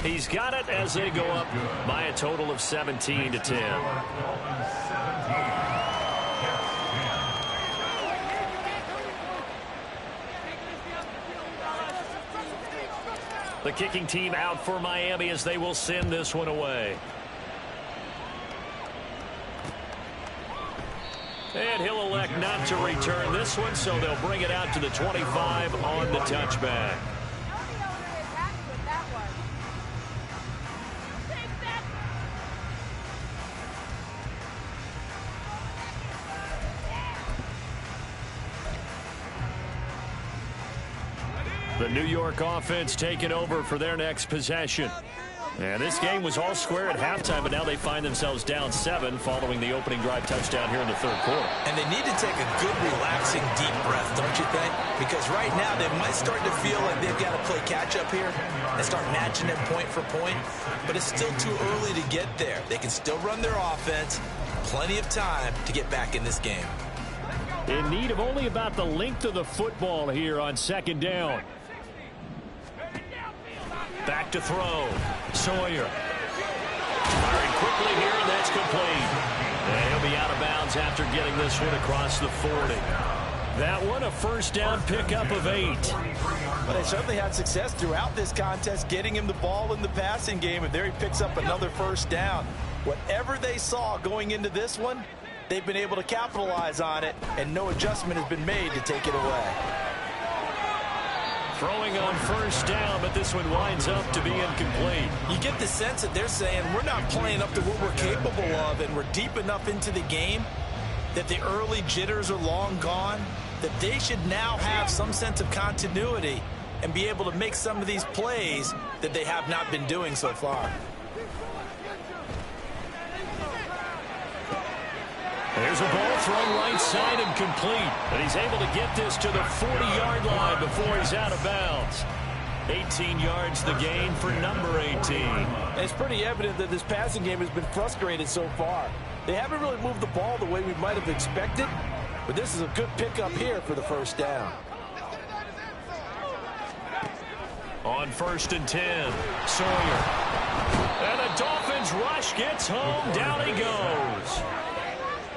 He's got it as they go up by a total of 17-10. The kicking team out for Miami as they will send this one away. And he'll elect not to return this one, so they'll bring it out to the 25 on the touchback. The New York offense taking over for their next possession. And this game was all square at halftime, but now they find themselves down 7 following the opening drive touchdown here in the third quarter. And they need to take a good, relaxing, deep breath, don't you think? Because right now they might start to feel like they've got to play catch-up here and start matching them point for point. But it's still too early to get there. They can still run their offense. Plenty of time to get back in this game. In need of only about the length of the football here on second down. Back to throw. Sawyer. Firing quickly here, and that's complete. And he'll be out of bounds after getting this one across the 40. That one, a first down pickup of 8. But they certainly had success throughout this contest getting him the ball in the passing game, and there he picks up another first down. Whatever they saw going into this one, they've been able to capitalize on it, and no adjustment has been made to take it away. Throwing on first down, but this one winds up to be incomplete. You get the sense that they're saying we're not playing up to what we're capable of, and we're deep enough into the game that the early jitters are long gone, that they should now have some sense of continuity and be able to make some of these plays that they have not been doing so far. There's a ball thrown right side and complete. And he's able to get this to the 40-yard line before he's out of bounds. 18 yards the gain for number 18. And it's pretty evident that this passing game has been frustrated so far. They haven't really moved the ball the way we might have expected, but this is a good pickup here for the first down. On 1st and 10, Sawyer. And the Dolphins rush gets home. Down he goes.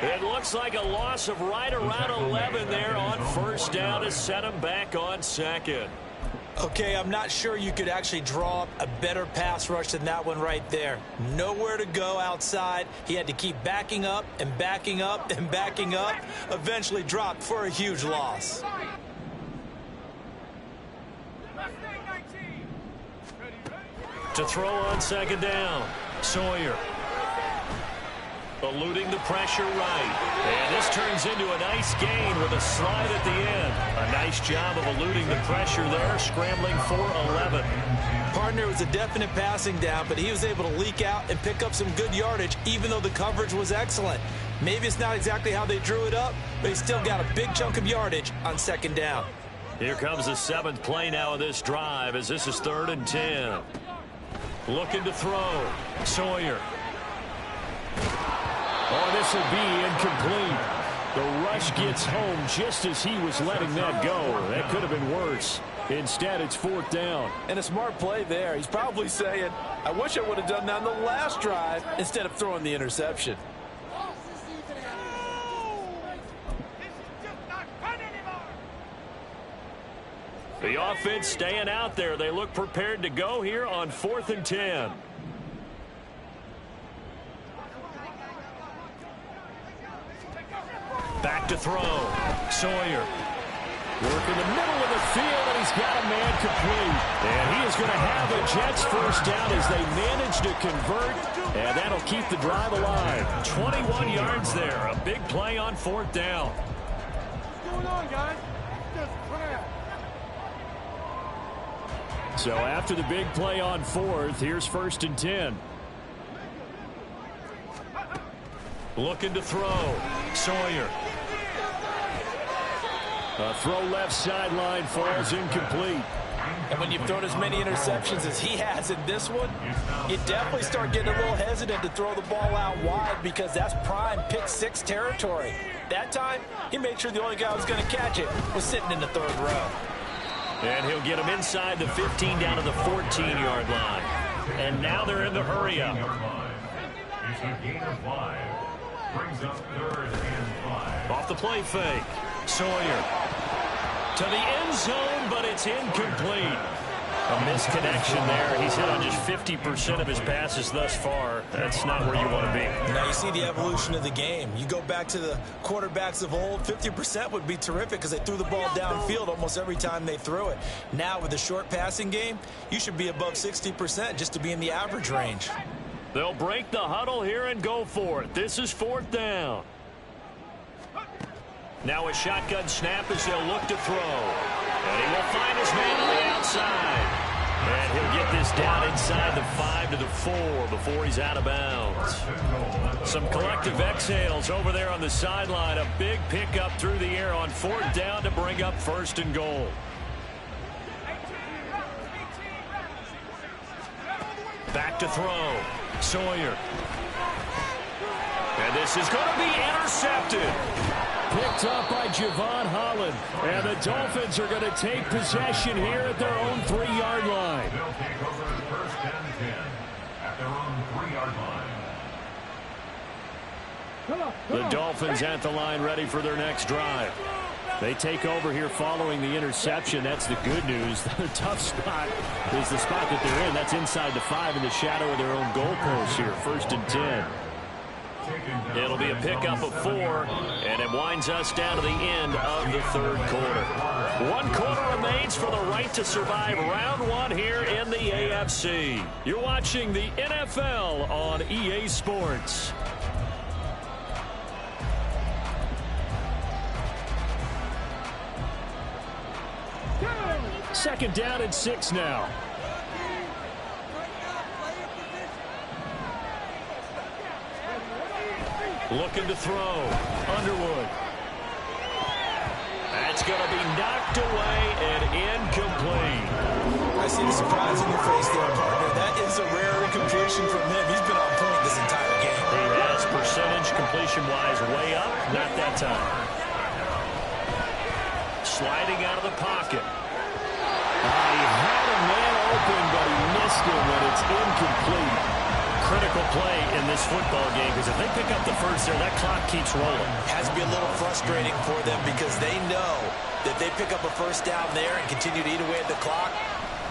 It looks like a loss of right around 11 there on first down to set him back on second. Okay, I'm not sure you could actually draw up a better pass rush than that one right there. Nowhere to go outside. He had to keep backing up and backing up and backing up. Eventually dropped for a huge loss. To throw on second down, Sawyer. Eluding the pressure right. And this turns into a nice gain with a slide at the end. A nice job of eluding the pressure there, scrambling for 11. Partner was a definite passing down, but he was able to leak out and pick up some good yardage, even though the coverage was excellent. Maybe it's not exactly how they drew it up, but he still got a big chunk of yardage on second down. Here comes the 7th play now of this drive as this is 3rd and 10. Looking to throw. Sawyer. Oh, this will be incomplete. The rush gets home just as he was letting that go. That could have been worse. Instead, it's 4th down. And a smart play there. He's probably saying, I wish I would have done that on the last drive instead of throwing the interception. The offense staying out there. They look prepared to go here on 4th and 10. Back to throw. Sawyer. Work in the middle of the field, and he's got a man complete. And he is going to have a Jets first down as they manage to convert, and that'll keep the drive alive. 21 yards there. A big play on 4th down. What's going on, guys? Just crap. So after the big play on 4th, here's 1st and 10. Looking to throw. Sawyer. A throw left sideline falls incomplete. And when you've thrown as many interceptions as he has in this one, you definitely start getting a little hesitant to throw the ball out wide because that's prime pick 6 territory. That time, he made sure the only guy who was going to catch it was sitting in the 3rd row. And he'll get him inside the 15 down to the 14-yard line. And now they're in the hurry up. It's a gain of 5. Brings up 3rd and 5. Off the play fake. Sawyer to the end zone, but it's incomplete. A misconnection there. He's hit on just 50% of his passes thus far. That's not where you want to be. Now you see the evolution of the game. You go back to the quarterbacks of old, 50% would be terrific because they threw the ball downfield almost every time they threw it. Now with the short passing game, you should be above 60% just to be in the average range. They'll break the huddle here and go for it. This is 4th down. Now a shotgun snap as they'll look to throw. And he will find his man on the outside. And he'll get this down inside the 5 to the 4 before he's out of bounds. Some collective exhales over there on the sideline. A big pickup through the air on 4th down to bring up 1st and goal. Back to throw. Sawyer. And this is going to be intercepted. Picked up by Javon Holland. And the Dolphins are going to take possession here at their own 3-yard line. They'll take over 1st and 10 at their own 3-yard line. The Dolphins at the line ready for their next drive. They take over here following the interception. That's the good news. The tough spot is the spot that they're in. That's inside the 5 in the shadow of their own goalpost here. 1st and 10. It'll be a pickup of 4, and it winds us down to the end of the 3rd quarter. 1 quarter remains for the right to survive round 1 here in the AFC. You're watching the NFL on EA Sports. Second down and 6 now. Looking to throw. Underwood. That's going to be knocked away and incomplete. I see the surprise in your face there, partner. That is a rare incompletion from him. He's been on point this entire game. He has percentage completion-wise way up. Not that time. Sliding out of the pocket. He had a man open, but he missed him when it's incomplete. Critical play in this football game because if they pick up the 1st there, that clock keeps rolling. Has to be a little frustrating for them because they know that they pick up a 1st down there and continue to eat away at the clock,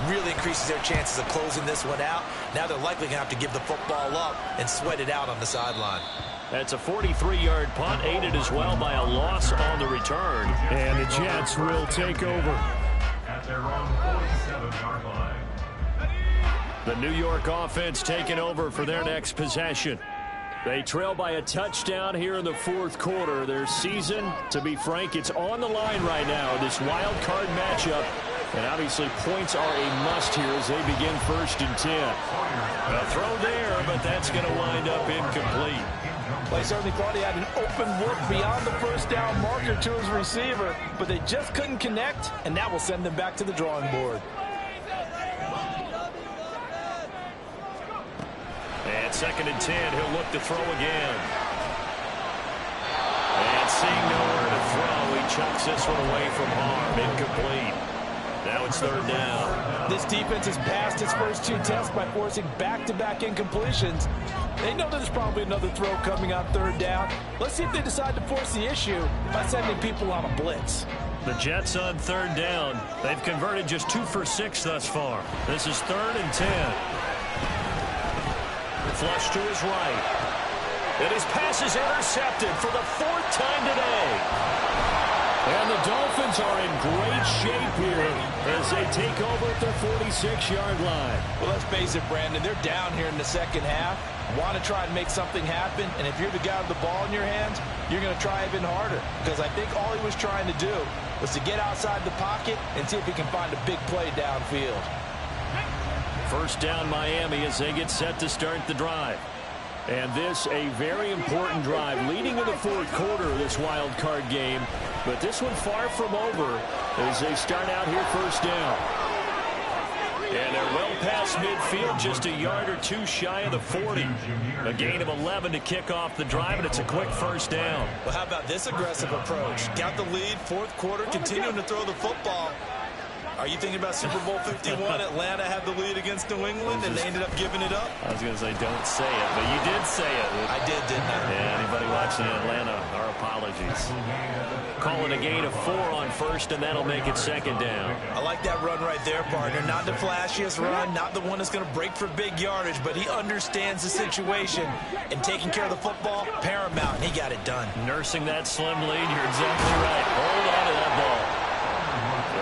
really increases their chances of closing this one out. Now they're likely going to have to give the football up and sweat it out on the sideline. That's a 43-yard punt, aided as well by a loss on the return. And the Jets will take over. At their own 47-yard line. The New York offense taking over for their next possession. They trail by a touchdown here in the 4th quarter. Their season, to be frank, it's on the line right now. This wild card matchup. And obviously points are a must here as they begin 1st and 10. A throw there, but that's going to wind up incomplete. Well, he certainly thought he had an open look beyond the 1st down marker to his receiver, but they just couldn't connect, and that will send them back to the drawing board. And 2nd and 10, he'll look to throw again. And seeing nowhere to throw, he chucks this one away from harm. Incomplete. Now it's 3rd down. This defense has passed its first 2 tests by forcing back-to-back incompletions. They know there's probably another throw coming on 3rd down. Let's see if they decide to force the issue by sending people on a blitz. The Jets on 3rd down. They've converted just 2 for 6 thus far. This is 3rd and 10. Flush to his right. And his pass is intercepted for the 4th time today. And the Dolphins are in great shape here as they take over at their 46-yard line. Well, let's face it, Brandon, they're down here in the 2nd half. Want to try and make something happen, and if you're the guy with the ball in your hands, you're going to try even harder because I think all he was trying to do was to get outside the pocket and see if he can find a big play downfield. 1st down Miami as they get set to start the drive. And this a very important drive leading in the 4th quarter of this wild card game. But this one far from over as they start out here 1st down. And they're well past midfield, just a yard or 2 shy of the 40. A gain of 11 to kick off the drive, and it's a quick 1st down. Well, how about this aggressive approach? Got the lead, 4th quarter, continuing to throw the football. Are you thinking about Super Bowl 51? Atlanta had the lead against New England, and they ended up giving it up? I was going to say, don't say it, but you did say it. I did, didn't I? Yeah, anybody watching Atlanta, our apologies. Call it a gain of 4 on first, and that'll make it second down. I like that run right there, partner. Not the flashiest run, not the one that's going to break for big yardage, but he understands the situation, and taking care of the football, paramount, and he got it done. Nursing that slim lead, you're exactly right. Hold on to that ball.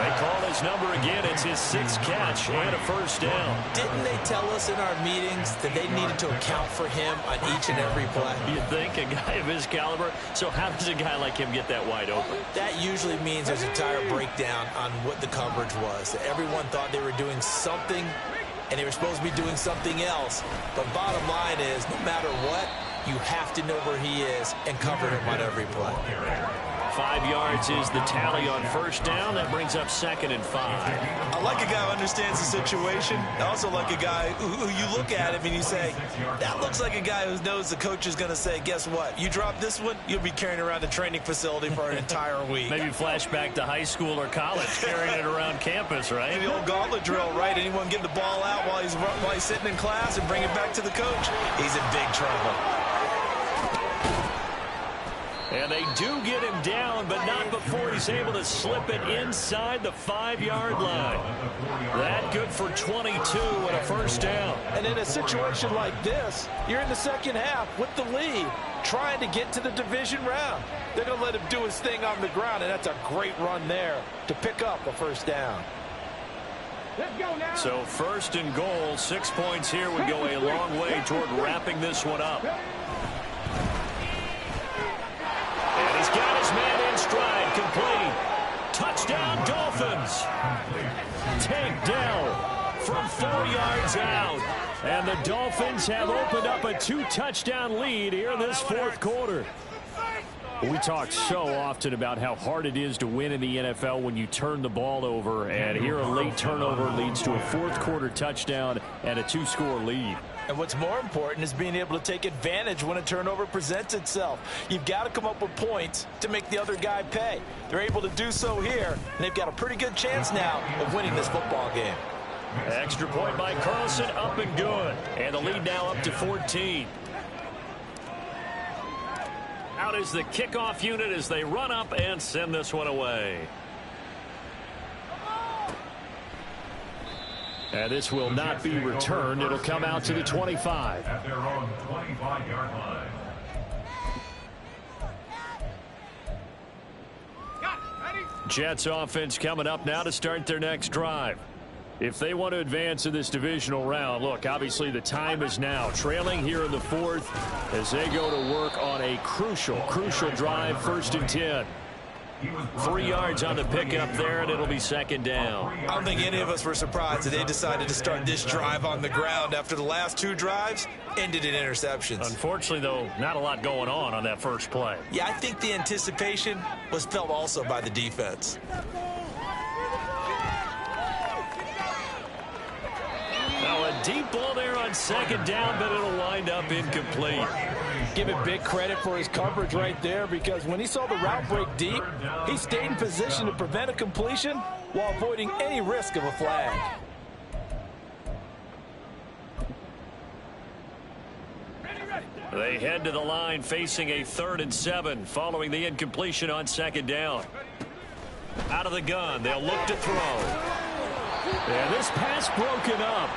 They call his number again. It's his 6th catch and a first down. Didn't they tell us in our meetings that they needed to account for him on each and every play? You think, a guy of his caliber? So how does a guy like him get that wide open? That usually means there's a tire breakdown on what the coverage was. That everyone thought they were doing something, and they were supposed to be doing something else. But bottom line is, no matter what, you have to know where he is and cover him on every play. 5 yards is the tally on first down. That brings up 2nd and 5. I like a guy who understands the situation. I also like a guy who you look at him and you say, that looks like a guy who knows the coach is going to say, guess what? You drop this one, you'll be carrying around the training facility for an entire week. Maybe flashback to high school or college, carrying it around campus, right? The old gauntlet drill, right? Anyone get the ball out while he's sitting in class and bring it back to the coach? He's in big trouble. And they do get him down, but not before he's able to slip it inside the 5-yard line. That good for 22 and a first down. And in a situation like this, you're in the second half with the lead, trying to get to the division round. They're going to let him do his thing on the ground, and that's a great run there to pick up a first down. Let's go now. So 1st and goal, 6 points here would go a long way toward wrapping this one up. And he's got his man in stride, complete. Touchdown, Dolphins. Take down from 4 yards out. And the Dolphins have opened up a 2-touchdown lead here in this 4th quarter. We talk so often about how hard it is to win in the NFL when you turn the ball over. And here a late turnover leads to a 4th quarter touchdown and a 2-score lead. And what's more important is being able to take advantage when a turnover presents itself. You've got to come up with points to make the other guy pay. They're able to do so here, and they've got a pretty good chance now of winning this football game. Extra point by Carlson, up and good. And the lead now up to 14. Out is the kickoff unit as they run up and send this one away. And this will not be returned. It'll come out to the 25. At their own 25-yard line. Jets offense coming up now to start their next drive. If they want to advance in this divisional round, look, obviously the time is now. Trailing here in the 4th as they go to work on a crucial drive, 1st and 10. 3 yards on the pickup there, and it'll be 2nd down. I don't think any of us were surprised that they decided to start this drive on the ground after the last 2 drives ended in interceptions. Unfortunately, though, not a lot going on that first play. Yeah, I think the anticipation was felt also by the defense. Now a deep ball there on 2nd down, but it'll wind up incomplete. Give it big credit for his coverage right there, because when he saw the route break deep, he stayed in position to prevent a completion while avoiding any risk of a flag. They head to the line facing a 3rd and 7 following the incompletion on 2nd down. Out of the gun, they'll look to throw. And this pass broken up.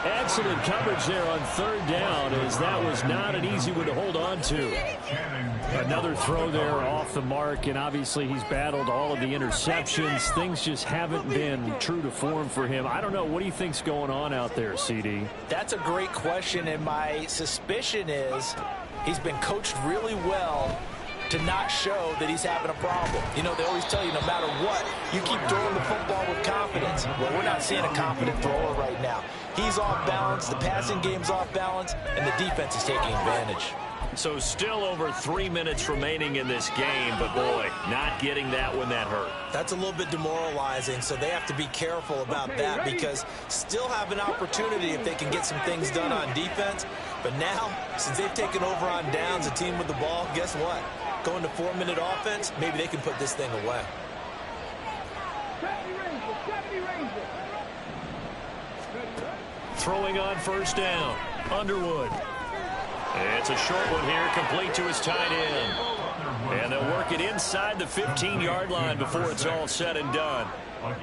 Excellent coverage there on 3rd down, as that was not an easy one to hold on to. Another throw there off the mark, and obviously he's battled all of the interceptions. Things just haven't been true to form for him. I don't know. What do you think's going on out there, CD? That's a great question, and my suspicion is he's been coached really well to not show that he's having a problem. You know, they always tell you no matter what, you keep throwing the football with confidence. Well, we're not seeing a confident thrower right now. He's off balance, the passing game's off balance, and the defense is taking advantage. So still over 3 minutes remaining in this game, but boy, not getting that when that hurt. That's a little bit demoralizing, so they have to be careful about that, because still have an opportunity if they can get some things done on defense. But now, since they've taken over on downs, a team with the ball, guess what? Going to 4-minute offense, maybe they can put this thing away. Throwing on first down, Underwood. It's a short one here, complete to his tight end. And they'll work it inside the 15-yard line before it's all said and done.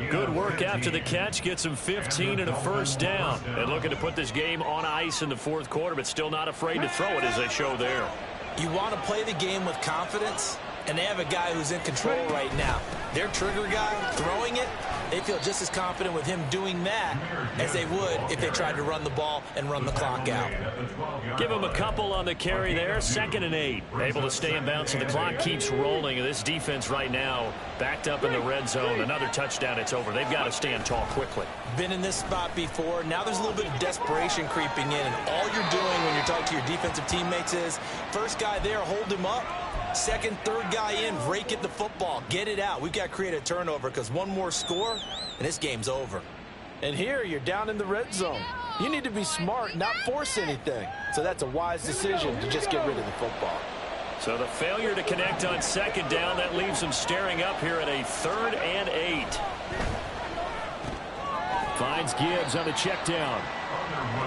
Good work after the catch, gets him 15 and a first down. And looking to put this game on ice in the fourth quarter, but still not afraid to throw it as they show there. You want to play the game with confidence, and they have a guy who's in control right now. Their trigger guy throwing it, they feel just as confident with him doing that as they would if they tried to run the ball and run the clock out. Give him a couple on the carry there. 2nd and 8. Able to stay in bounds, so the clock keeps rolling. And this defense right now backed up in the red zone. Another touchdown, it's over. They've got to stand tall quickly. Been in this spot before. Now there's a little bit of desperation creeping in. And all you're doing when you're talking to your defensive teammates is, first guy there, hold him up. Second, third guy in, rake at the football. Get it out. We've got to create a turnover because one more score, and this game's over. And here, you're down in the red zone. You need to be smart, not force anything. So that's a wise decision to just get rid of the football. So the failure to connect on 2nd down, that leaves them staring up here at a 3rd and 8. Finds Gibbs on the check down.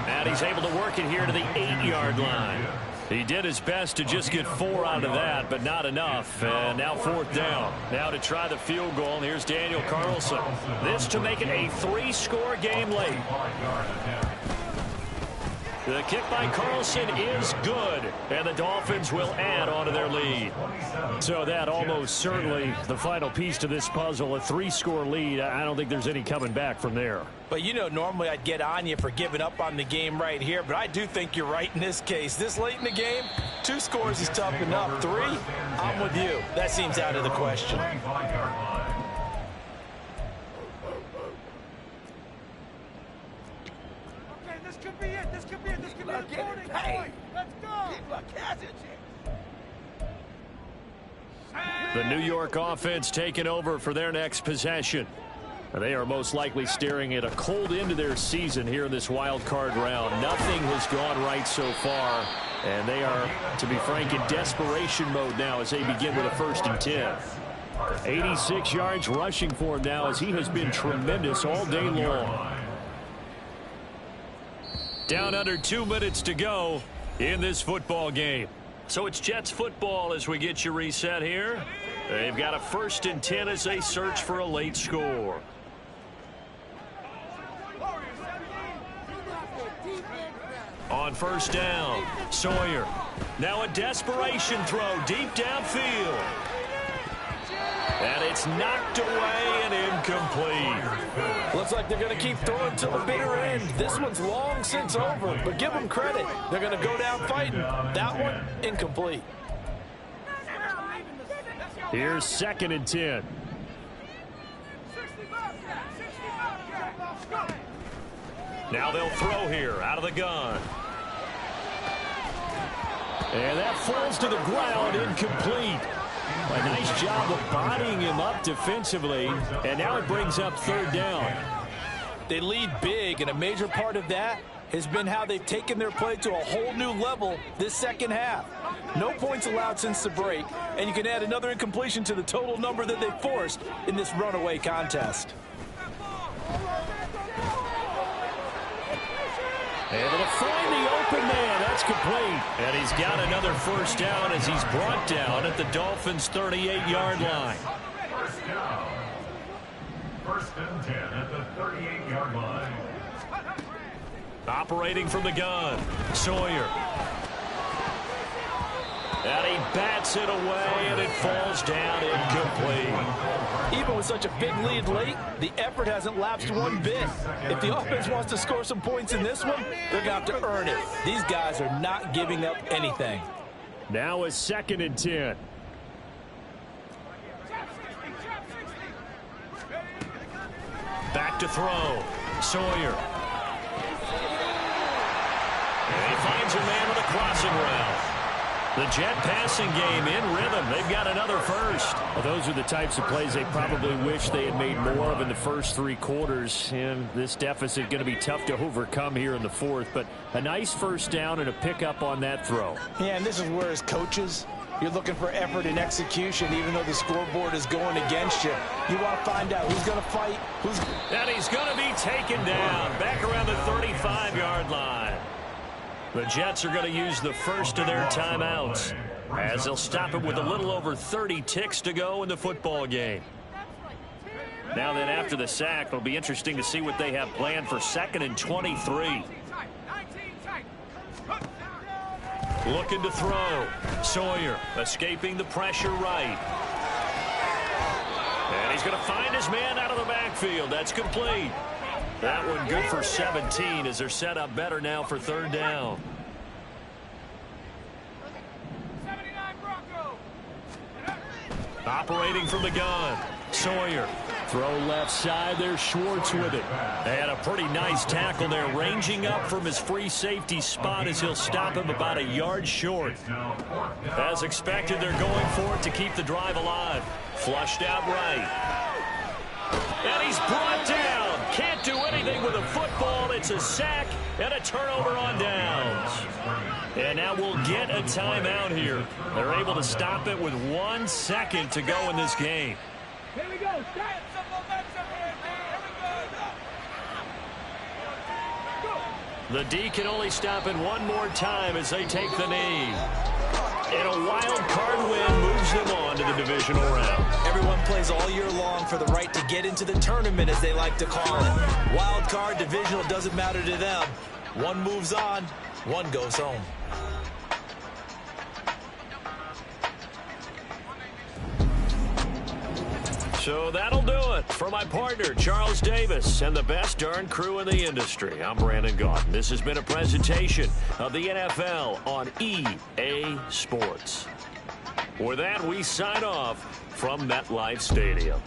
And he's able to work it here to the 8-yard line. He did his best to just get 4 out of that, but not enough. And now 4th down. Now to try the field goal, and here's Daniel Carlson. This to make it a 3-score game late. The kick by Carlson is good, and the Dolphins will add on to their lead. So that almost certainly the final piece to this puzzle, a 3-score lead. I don't think there's any coming back from there. But, you know, normally I'd get on you for giving up on the game right here, but I do think you're right in this case. This late in the game, 2 scores is tough enough. 3, I'm with you. That seems out of the question. This could be it. This could be it. This could be the turning point. Let's go. The New York offense taking over for their next possession. They are most likely staring at a cold end of their season here in this wild card round. Nothing has gone right so far, and they are, to be frank, in desperation mode now as they begin with a 1st and 10. 86 yards rushing for him now as he has been tremendous all day long. Down under 2 minutes to go in this football game. So it's Jets football as we get you reset here. They've got a 1st and 10 as they search for a late score. On 1st down, Sawyer. Now a desperation throw deep downfield. And it's knocked away and incomplete. Looks like they're going to keep throwing to the bitter end. This one's long since over, but give them credit. They're going to go down fighting. That one, incomplete. Here's 2nd and 10. Now they'll throw here out of the gun. And that falls to the ground, incomplete. A nice job of bodying him up defensively, and now it brings up 3rd down. They lead big, and a major part of that has been how they've taken their play to a whole new level this second half. No points allowed since the break, and you can add another incompletion to the total number that they forced in this runaway contest. Able to find the open man. That's complete. And he's got another 1st down as he's brought down at the Dolphins' 38-yard line. 1st down. 1st and 10 at the 38-yard line. Operating from the gun, Sawyer. And he bats it away, and it falls down incomplete. Even with such a big lead late, the effort hasn't lapsed one bit. If the offense wants to score some points in this one, they're going to have to earn it. These guys are not giving up anything. Now a 2nd and 10. Back to throw, Sawyer. And he finds a man with a crossing route. The Jet passing game in rhythm. They've got another 1st. Well, those are the types of plays they probably wish they had made more of in the first 3 quarters. And this deficit going to be tough to overcome here in the 4th. But a nice 1st down and a pickup on that throw. Yeah, and this is where as coaches, You're looking for effort and execution, even though the scoreboard is going against you. You want to find out who's going to fight, And he's going to be taken down back around the 35-yard line. The Jets are going to use the first of their timeouts as they'll stop it with a little over 30 ticks to go in the football game. Now then, after the sack, it'll be interesting to see what they have planned for 2nd and 23. Looking to throw. Sawyer escaping the pressure right. And he's going to find his man out of the backfield. That's complete. That one good for 17 as they're set up better now for 3rd down. Operating from the gun. Sawyer. Throw left side. There's Schwartz with it. They had a pretty nice tackle there, ranging up from his free safety spot as he'll stop him about a yard short. As expected, they're going for it to keep the drive alive. Flushed out right. And he's brought down. Can't do anything with a football. It's a sack and a turnover on downs. And now we'll get a timeout here. They're able to stop it with 1 second to go in this game. Here we go. Start some momentum here, The D can only stop it one more time as they take the knee. And a wild card win moves them on to the divisional round. Everyone plays all year long for the right to get into the tournament, as they like to call it. Wild card, divisional, doesn't matter to them. One moves on, one goes home. So that'll do it for my partner, Charles Davis, and the best darn crew in the industry. I'm Brandon Gaudin. This has been a presentation of the NFL on EA Sports. With that, we sign off from MetLife Stadium.